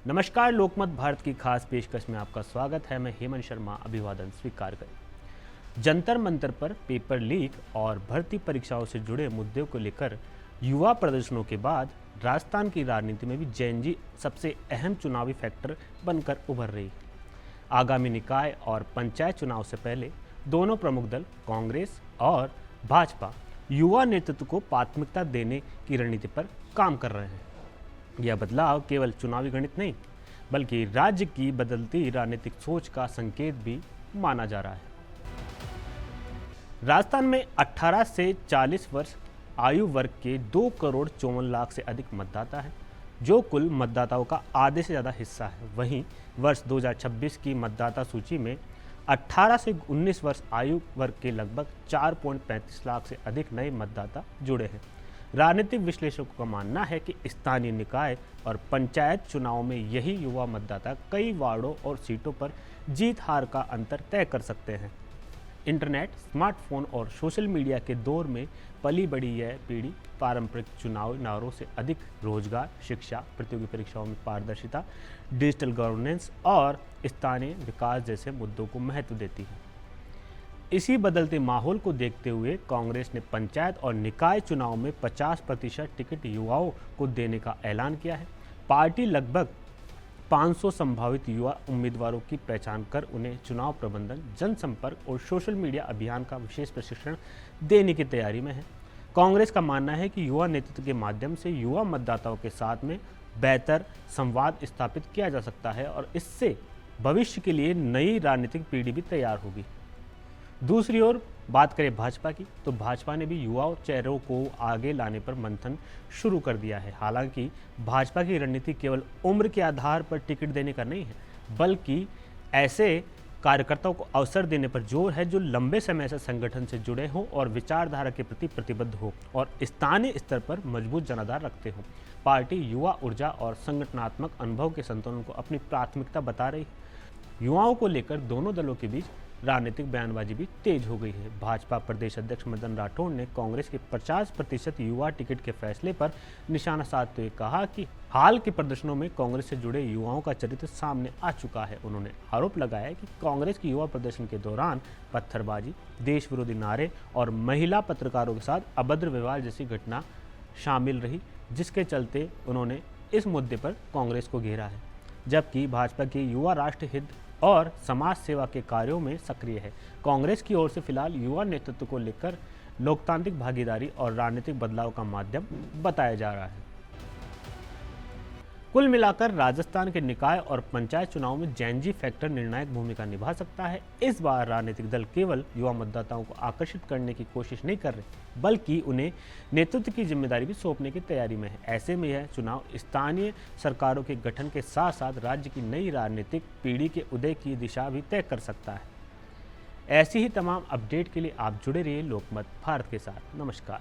नमस्कार, लोकमत भारत की खास पेशकश में आपका स्वागत है। मैं हेमंत शर्मा अभिवादन स्वीकार करें। जंतर मंतर पर पेपर लीक और भर्ती परीक्षाओं से जुड़े मुद्दों को लेकर युवा प्रदर्शनों के बाद राजस्थान की राजनीति में भी जेएनजी सबसे अहम चुनावी फैक्टर बनकर उभर रही है। आगामी निकाय और पंचायत चुनाव से पहले दोनों प्रमुख दल कांग्रेस और भाजपा युवा नेतृत्व को प्राथमिकता देने की रणनीति पर काम कर रहे हैं। यह बदलाव केवल चुनावी गणित नहीं, बल्कि राज्य की बदलती राजनीतिक सोच का संकेत भी माना जा रहा है। राजस्थान में 18 से 40 वर्ष आयु वर्ग के 2 करोड़ 54 लाख से अधिक मतदाता हैं, जो कुल मतदाताओं का आधे से ज़्यादा हिस्सा है। वहीं वर्ष 2026 की मतदाता सूची में 18 से 19 वर्ष आयु वर्ग के लगभग 4.35 लाख से अधिक नए मतदाता जुड़े हैं। राजनीतिक विश्लेषकों का मानना है कि स्थानीय निकाय और पंचायत चुनाव में यही युवा मतदाता कई वार्डों और सीटों पर जीत हार का अंतर तय कर सकते हैं। इंटरनेट, स्मार्टफोन और सोशल मीडिया के दौर में पली बड़ी यह पीढ़ी पारंपरिक चुनाव नारों से अधिक रोजगार, शिक्षा, प्रतियोगी परीक्षाओं में पारदर्शिता, डिजिटल गवर्नेंस और स्थानीय विकास जैसे मुद्दों को महत्व देती है। इसी बदलते माहौल को देखते हुए कांग्रेस ने पंचायत और निकाय चुनाव में 50% टिकट युवाओं को देने का ऐलान किया है। पार्टी लगभग 500 संभावित युवा उम्मीदवारों की पहचान कर उन्हें चुनाव प्रबंधन, जनसंपर्क और सोशल मीडिया अभियान का विशेष प्रशिक्षण देने की तैयारी में है। कांग्रेस का मानना है कि युवा नेतृत्व के माध्यम से युवा मतदाताओं के साथ में बेहतर संवाद स्थापित किया जा सकता है और इससे भविष्य के लिए नई राजनीतिक पीढ़ी भी तैयार होगी। दूसरी ओर बात करें भाजपा की, तो भाजपा ने भी युवा चेहरों को आगे लाने पर मंथन शुरू कर दिया है। हालांकि भाजपा की रणनीति केवल उम्र के आधार पर टिकट देने का नहीं है, बल्कि ऐसे कार्यकर्ताओं को अवसर देने पर जोर है जो लंबे समय से संगठन से जुड़े हों और विचारधारा के प्रति प्रतिबद्ध हो और स्थानीय स्तर पर मजबूत जनाधार रखते हों। पार्टी युवा ऊर्जा और संगठनात्मक अनुभव के संतुलन को अपनी प्राथमिकता बता रही है। युवाओं को लेकर दोनों दलों के बीच राजनीतिक बयानबाजी भी तेज हो गई है। भाजपा प्रदेश अध्यक्ष मदन राठौड़ ने कांग्रेस के 50% युवा टिकट के फैसले पर निशाना साधते हुए कहा कि हाल के प्रदर्शनों में कांग्रेस से जुड़े युवाओं का चरित्र सामने आ चुका है। उन्होंने आरोप लगाया कि कांग्रेस की युवा प्रदर्शन के दौरान पत्थरबाजी, देश विरोधी नारे और महिला पत्रकारों के साथ अभद्र व्यवहार जैसी घटना शामिल रही, जिसके चलते उन्होंने इस मुद्दे पर कांग्रेस को घेरा है। जबकि भाजपा की युवा राष्ट्र हित और समाज सेवा के कार्यों में सक्रिय है। कांग्रेस की ओर से फिलहाल युवा नेतृत्व को लेकर लोकतांत्रिक भागीदारी और राजनीतिक बदलाव का माध्यम बताया जा रहा है। कुल मिलाकर राजस्थान के निकाय और पंचायत चुनाव में जेएनजी फैक्टर निर्णायक भूमिका निभा सकता है। इस बार राजनीतिक दल केवल युवा मतदाताओं को आकर्षित करने की कोशिश नहीं कर रहे, बल्कि उन्हें नेतृत्व की जिम्मेदारी भी सौंपने की तैयारी में है। ऐसे में यह चुनाव स्थानीय सरकारों के गठन के साथ साथ राज्य की नई राजनीतिक पीढ़ी के उदय की दिशा भी तय कर सकता है। ऐसी ही तमाम अपडेट के लिए आप जुड़े रहिए लोकमत भारत के साथ। नमस्कार।